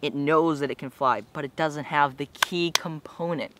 it knows that it can fly, but it doesn't have the key component.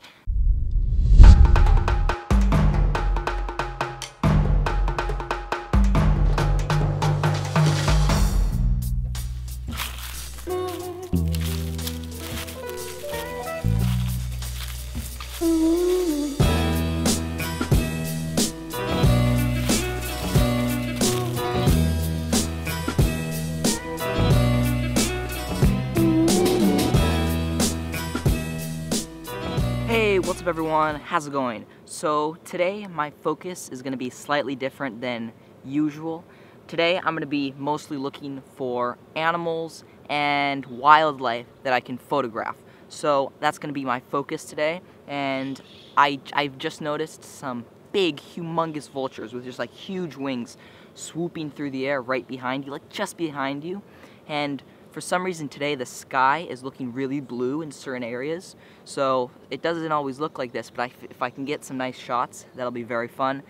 Hey, what's up everyone? How's it going? So today my focus is going to be slightly different than usual. Today I'm going to be mostly looking for animals and wildlife that I can photograph. So that's going to be my focus today, and I've just noticed some big, humongous vultures with just like huge wings swooping through the air right behind you, like just behind you. And for some reason today the sky is looking really blue in certain areas, so it doesn't always look like this, but if I can get some nice shots, that'll be very fun.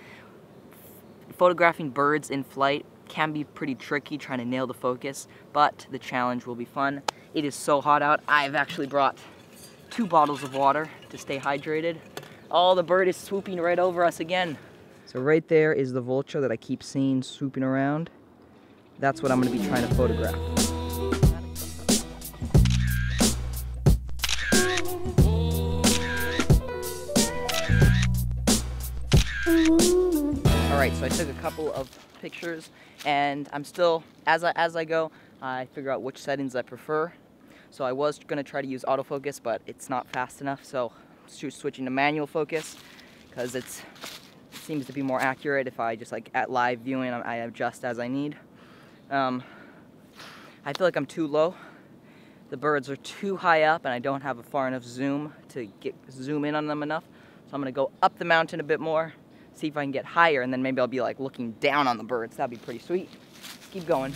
Photographing birds in flight can be pretty tricky, trying to nail the focus, but the challenge will be fun. It is so hot out. I've actually brought 2 bottles of water to stay hydrated. Oh, the bird is swooping right over us again. So right there is the vulture that I keep seeing swooping around. That's what I'm going to be trying to photograph. Alright, so I took a couple of pictures, and I'm still, as I go, I figure out which settings I prefer. So I was going to try to use autofocus, but it's not fast enough, so switching to manual focus, because it seems to be more accurate if I just, like, at live viewing, I adjust as I need. I feel like I'm too low. The birds are too high up, and I don't have a far enough zoom to zoom in on them enough. So I'm going to go up the mountain a bit more, see if I can get higher, and then maybe I'll be like looking down on the birds. That'd be pretty sweet. Let's keep going.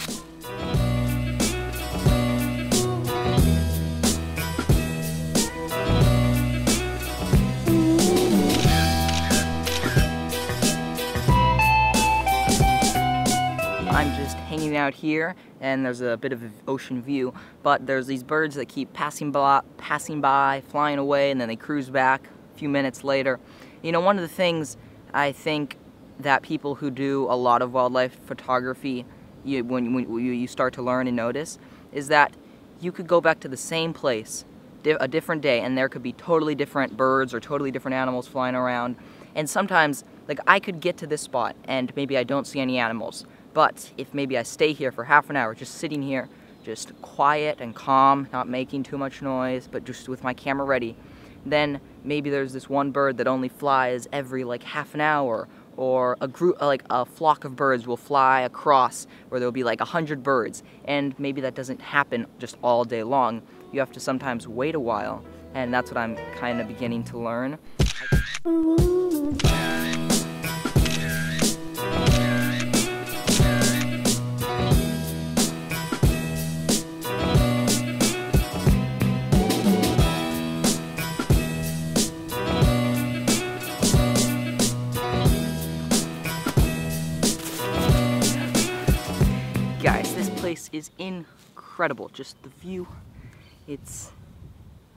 I'm just hanging out here, and there's a bit of an ocean view, but there's these birds that keep passing by, flying away, and then they cruise back a few minutes later. You know, one of the things I think that people who do a lot of wildlife photography, when you start to learn and notice, is that you could go back to the same place a different day, and there could be totally different birds or totally different animals flying around. And sometimes, like, I could get to this spot and maybe I don't see any animals, but if maybe I stay here for half an hour, just sitting here, just quiet and calm, not making too much noise, but just with my camera ready, then maybe there's this one bird that only flies every like half an hour, or a group, like a flock of birds will fly across where there'll be like 100 birds, and maybe that doesn't happen just all day long. You have to sometimes wait a while, and that's what I'm kind of beginning to learn. Guys, this place is incredible. Just the view, it's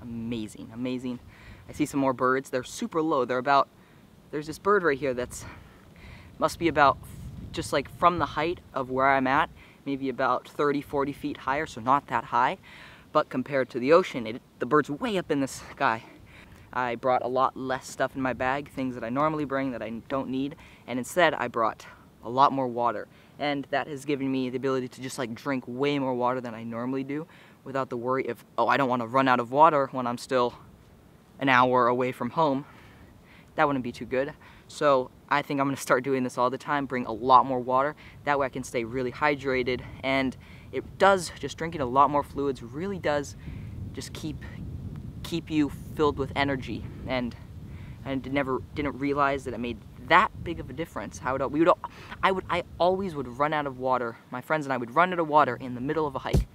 amazing, amazing. I see some more birds. They're super low. There's this bird right here that's, must be about, just like from the height of where I'm at, maybe about 30, 40 feet higher, so not that high. But compared to the ocean, the bird's way up in the sky. I brought a lot less stuff in my bag, things that I normally bring that I don't need, and instead I brought a lot more water. And that has given me the ability to just like drink way more water than I normally do without the worry of, oh, I don't want to run out of water when I'm still an hour away from home. That wouldn't be too good. So I think I'm going to start doing this all the time, bring a lot more water. That way I can stay really hydrated, and it does, just drinking a lot more fluids really does just keep you filled with energy. And I didn't realize that it made that big of a difference. I always would run out of water. My friends and I would run out of water in the middle of a hike.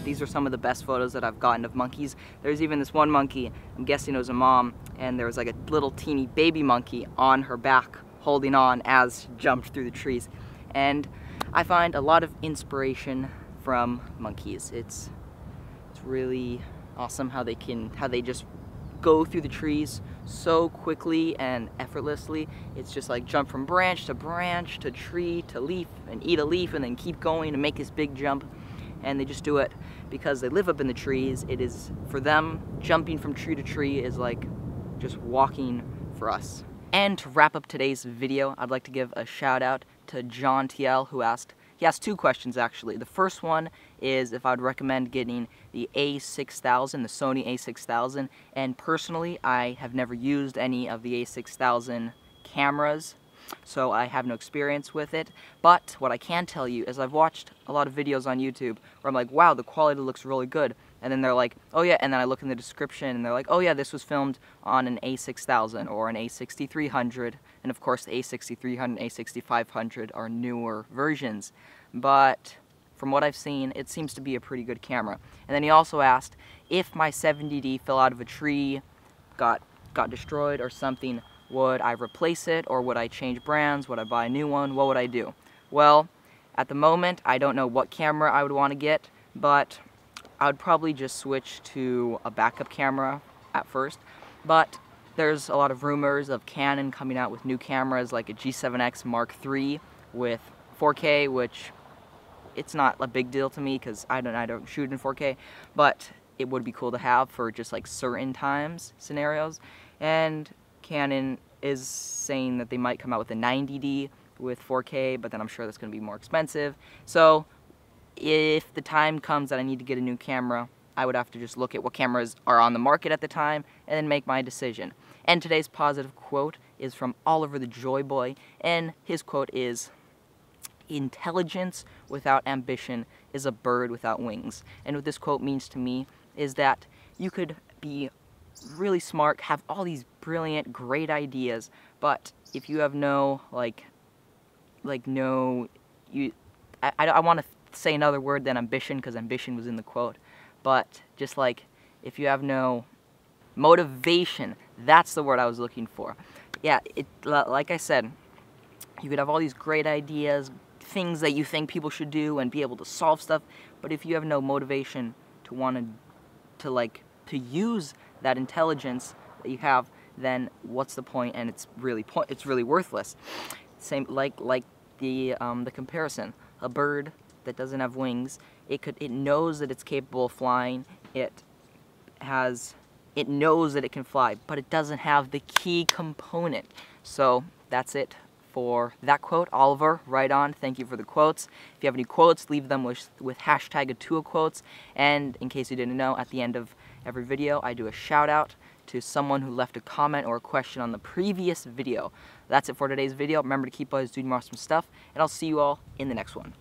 these are some of the best photos that I've gotten of monkeys. There's even this one monkey, I'm guessing it was a mom, and there was like a little teeny baby monkey on her back holding on as she jumped through the trees. And I find a lot of inspiration from monkeys. It's really awesome how they just go through the trees so quickly and effortlessly. It's just like jump from branch to tree to leaf and eat a leaf and then keep going and make this big jump. And they just do it because they live up in the trees. It is, for them, jumping from tree to tree is like just walking for us. And to wrap up today's video, I'd like to give a shout out to John TL, who asked 2 questions actually. The first one is if I'd recommend getting the A6000, the Sony A6000, and personally I have never used any of the A6000 cameras, so I have no experience with it. But what I can tell you is I've watched a lot of videos on YouTube where I'm like, wow, the quality looks really good. And then they're like, oh yeah, and then I look in the description and they're like, oh yeah, this was filmed on an A6000 or an A6300, and of course the A6300 and A6500 are newer versions. But from what I've seen, it seems to be a pretty good camera. And then he also asked, if my 70D fell out of a tree, got destroyed or something, would I replace it, or would I change brands? Would I buy a new one? What would I do? Well, at the moment, I don't know what camera I would want to get, but I would probably just switch to a backup camera at first. But there's a lot of rumors of Canon coming out with new cameras like a G7X Mark III with 4K, which it's not a big deal to me because I don't shoot in 4K, but it would be cool to have for just like certain times scenarios. And Canon is saying that they might come out with a 90D with 4K, but then I'm sure that's going to be more expensive. So if the time comes that I need to get a new camera, I would have to just look at what cameras are on the market at the time and then make my decision. And today's positive quote is from Oliver the Joy Boy, and his quote is, "Intelligence without ambition is a bird without wings." And what this quote means to me is that you could be really smart, have all these brilliant, great ideas, but if you have no, I want to say another word than ambition, because ambition was in the quote, but just like, if you have no motivation, that's the word I was looking for. Yeah, like I said, you could have all these great ideas, things that you think people should do and be able to solve stuff, but if you have no motivation to use that intelligence that you have, then what's the point? And it's really worthless. Same like the comparison. A bird that doesn't have wings, it knows that it's capable of flying. It knows that it can fly, but it doesn't have the key component. So that's it for that quote. Oliver, right on. Thank you for the quotes. If you have any quotes, leave them with hashtag #AtuaQuotes. And in case you didn't know, at the end of every video, I do a shout out to someone who left a comment or a question on the previous video. That's it for today's video. Remember to keep always doing more awesome stuff, and I'll see you all in the next one.